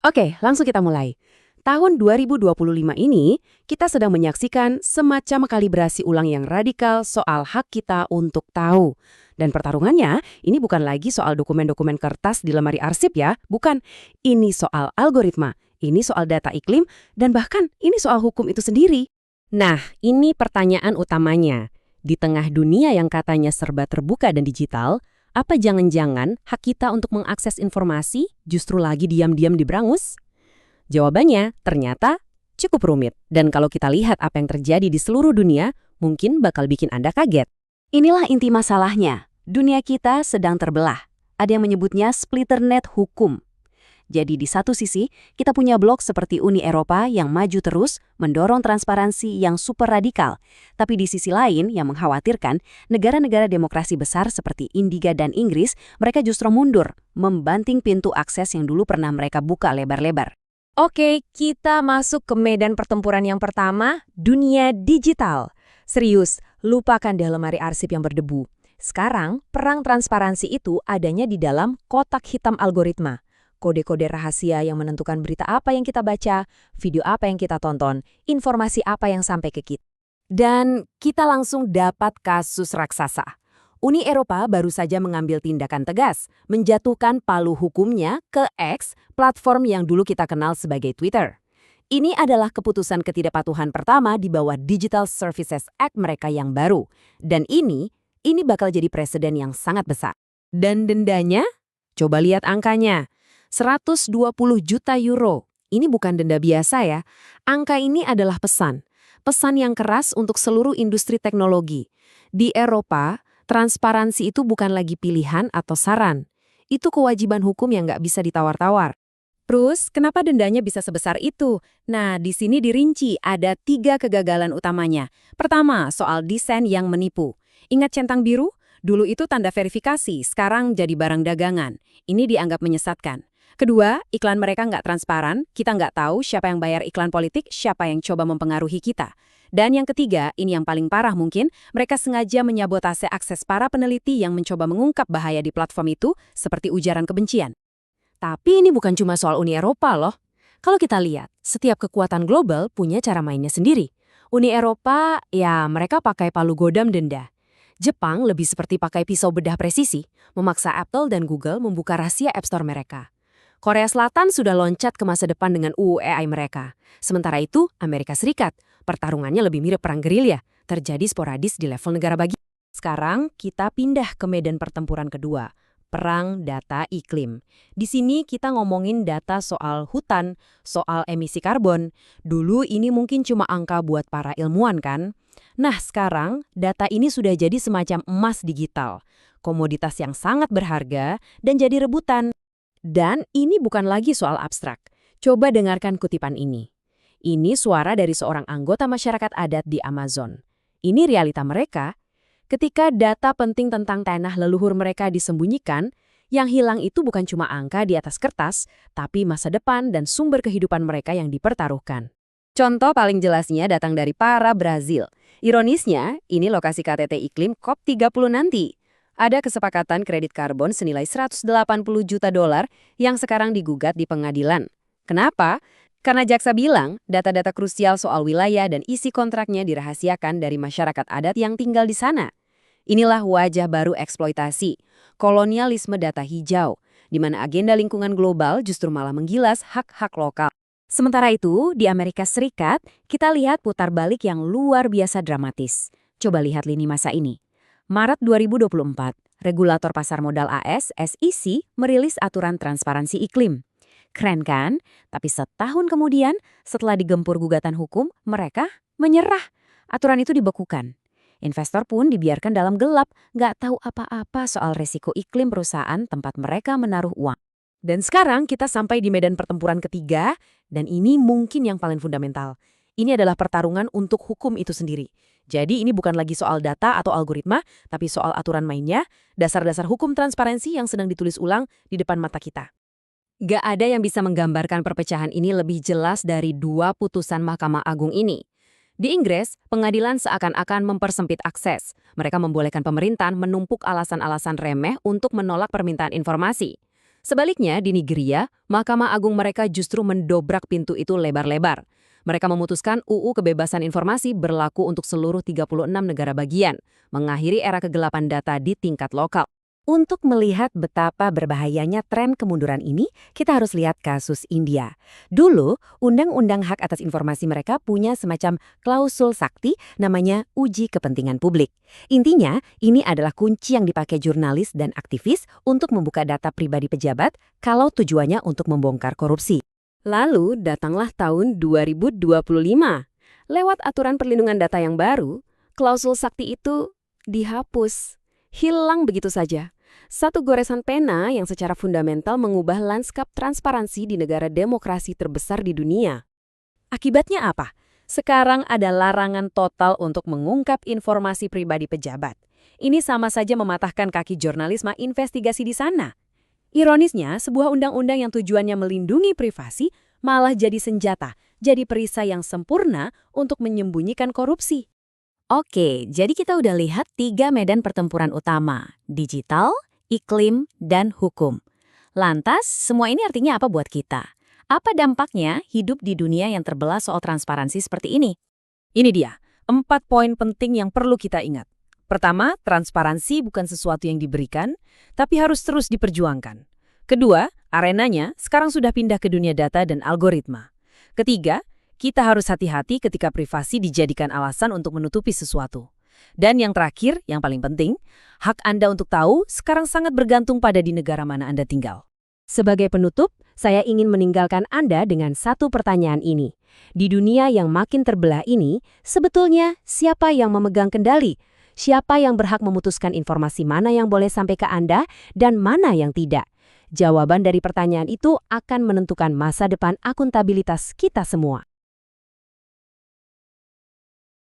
Oke, langsung kita mulai. Tahun 2025 ini, kita sedang menyaksikan semacam kalibrasi ulang yang radikal soal hak kita untuk tahu. Dan pertarungannya, ini bukan lagi soal dokumen-dokumen kertas di lemari arsip ya, bukan. Ini soal algoritma, ini soal data iklim, dan bahkan ini soal hukum itu sendiri. Nah, ini pertanyaan utamanya. Di tengah dunia yang katanya serba terbuka dan digital, apa jangan-jangan hak kita untuk mengakses informasi justru lagi diam-diam diberangus? Jawabannya ternyata cukup rumit. Dan kalau kita lihat apa yang terjadi di seluruh dunia, mungkin bakal bikin Anda kaget. Inilah inti masalahnya. Dunia kita sedang terbelah. Ada yang menyebutnya splitternet hukum. Jadi di satu sisi, kita punya blok seperti Uni Eropa yang maju terus, mendorong transparansi yang super radikal. Tapi di sisi lain yang mengkhawatirkan, negara-negara demokrasi besar seperti India dan Inggris, mereka justru mundur, membanting pintu akses yang dulu pernah mereka buka lebar-lebar. Oke, kita masuk ke medan pertempuran yang pertama, dunia digital. Serius, lupakan deh lemari arsip yang berdebu. Sekarang, perang transparansi itu adanya di dalam kotak hitam algoritma. Kode-kode rahasia yang menentukan berita apa yang kita baca, video apa yang kita tonton, informasi apa yang sampai ke kita. Dan kita langsung dapat kasus raksasa. Uni Eropa baru saja mengambil tindakan tegas, menjatuhkan palu hukumnya ke X, platform yang dulu kita kenal sebagai Twitter. Ini adalah keputusan ketidakpatuhan pertama di bawah Digital Services Act mereka yang baru. Dan ini bakal jadi presiden yang sangat besar. Dan dendanya? Coba lihat angkanya. 120 juta euro. Ini bukan denda biasa ya. Angka ini adalah pesan. Pesan yang keras untuk seluruh industri teknologi. Di Eropa, transparansi itu bukan lagi pilihan atau saran. Itu kewajiban hukum yang nggak bisa ditawar-tawar. Terus, kenapa dendanya bisa sebesar itu? Nah, di sini dirinci ada 3 kegagalan utamanya. Pertama, soal desain yang menipu. Ingat centang biru? Dulu itu tanda verifikasi, sekarang jadi barang dagangan. Ini dianggap menyesatkan. Kedua, iklan mereka nggak transparan, kita nggak tahu siapa yang bayar iklan politik, siapa yang coba mempengaruhi kita. Dan yang ketiga, ini yang paling parah mungkin, mereka sengaja menyabotase akses para peneliti yang mencoba mengungkap bahaya di platform itu, seperti ujaran kebencian. Tapi ini bukan cuma soal Uni Eropa loh. Kalau kita lihat, setiap kekuatan global punya cara mainnya sendiri. Uni Eropa, ya mereka pakai palu godam denda. Jepang lebih seperti pakai pisau bedah presisi, memaksa Apple dan Google membuka rahasia App Store mereka. Korea Selatan sudah loncat ke masa depan dengan UU AI mereka. Sementara itu, Amerika Serikat, pertarungannya lebih mirip perang gerilya, terjadi sporadis di level negara bagian. Sekarang, kita pindah ke medan pertempuran kedua, perang data iklim. Di sini kita ngomongin data soal hutan, soal emisi karbon. Dulu ini mungkin cuma angka buat para ilmuwan kan? Nah, sekarang data ini sudah jadi semacam emas digital, komoditas yang sangat berharga dan jadi rebutan. Dan ini bukan lagi soal abstrak. Coba dengarkan kutipan ini. Ini suara dari seorang anggota masyarakat adat di Amazon. Ini realita mereka. Ketika data penting tentang tanah leluhur mereka disembunyikan, yang hilang itu bukan cuma angka di atas kertas, tapi masa depan dan sumber kehidupan mereka yang dipertaruhkan. Contoh paling jelasnya datang dari para Brazil. Ironisnya, ini lokasi KTT iklim COP30 nanti. Ada kesepakatan kredit karbon senilai 180 juta dolar yang sekarang digugat di pengadilan. Kenapa? Karena jaksa bilang data-data krusial soal wilayah dan isi kontraknya dirahasiakan dari masyarakat adat yang tinggal di sana. Inilah wajah baru eksploitasi, kolonialisme data hijau, di mana agenda lingkungan global justru malah menggilas hak-hak lokal. Sementara itu, di Amerika Serikat, kita lihat putar balik yang luar biasa dramatis. Coba lihat lini masa ini. Maret 2024, regulator pasar modal AS, SEC, merilis aturan transparansi iklim. Keren kan? Tapi setahun kemudian, setelah digempur gugatan hukum, mereka menyerah. Aturan itu dibekukan. Investor pun dibiarkan dalam gelap, nggak tahu apa-apa soal resiko iklim perusahaan tempat mereka menaruh uang. Dan sekarang kita sampai di medan pertempuran ketiga, dan ini mungkin yang paling fundamental. Ini adalah pertarungan untuk hukum itu sendiri. Jadi ini bukan lagi soal data atau algoritma, tapi soal aturan mainnya, dasar-dasar hukum transparansi yang sedang ditulis ulang di depan mata kita. Gak ada yang bisa menggambarkan perpecahan ini lebih jelas dari 2 putusan Mahkamah Agung ini. Di Inggris, pengadilan seakan-akan mempersempit akses. Mereka membolehkan pemerintahan menumpuk alasan-alasan remeh untuk menolak permintaan informasi. Sebaliknya, di Nigeria, Mahkamah Agung mereka justru mendobrak pintu itu lebar-lebar. Mereka memutuskan UU Kebebasan Informasi berlaku untuk seluruh 36 negara bagian, mengakhiri era kegelapan data di tingkat lokal. Untuk melihat betapa berbahayanya tren kemunduran ini, kita harus lihat kasus India. Dulu, Undang-Undang Hak Atas Informasi mereka punya semacam klausul sakti namanya uji kepentingan publik. Intinya, ini adalah kunci yang dipakai jurnalis dan aktivis untuk membuka data pribadi pejabat kalau tujuannya untuk membongkar korupsi. Lalu, datanglah tahun 2025. Lewat aturan perlindungan data yang baru, klausul sakti itu dihapus. Hilang begitu saja. Satu goresan pena yang secara fundamental mengubah lanskap transparansi di negara demokrasi terbesar di dunia. Akibatnya apa? Sekarang ada larangan total untuk mengungkap informasi pribadi pejabat. Ini sama saja mematahkan kaki jurnalisme investigasi di sana. Ironisnya, sebuah undang-undang yang tujuannya melindungi privasi malah jadi senjata, jadi perisai yang sempurna untuk menyembunyikan korupsi. Oke, jadi kita udah lihat 3 medan pertempuran utama, digital, iklim, dan hukum. Lantas, semua ini artinya apa buat kita? Apa dampaknya hidup di dunia yang terbelah soal transparansi seperti ini? Ini dia, 4 poin penting yang perlu kita ingat. Pertama, transparansi bukan sesuatu yang diberikan, tapi harus terus diperjuangkan. Kedua, arenanya sekarang sudah pindah ke dunia data dan algoritma. Ketiga, kita harus hati-hati ketika privasi dijadikan alasan untuk menutupi sesuatu. Dan yang terakhir, yang paling penting, hak Anda untuk tahu sekarang sangat bergantung pada di negara mana Anda tinggal. Sebagai penutup, saya ingin meninggalkan Anda dengan satu pertanyaan ini. Di dunia yang makin terbelah ini, sebetulnya siapa yang memegang kendali? Siapa yang berhak memutuskan informasi mana yang boleh sampai ke Anda dan mana yang tidak? Jawaban dari pertanyaan itu akan menentukan masa depan akuntabilitas kita semua.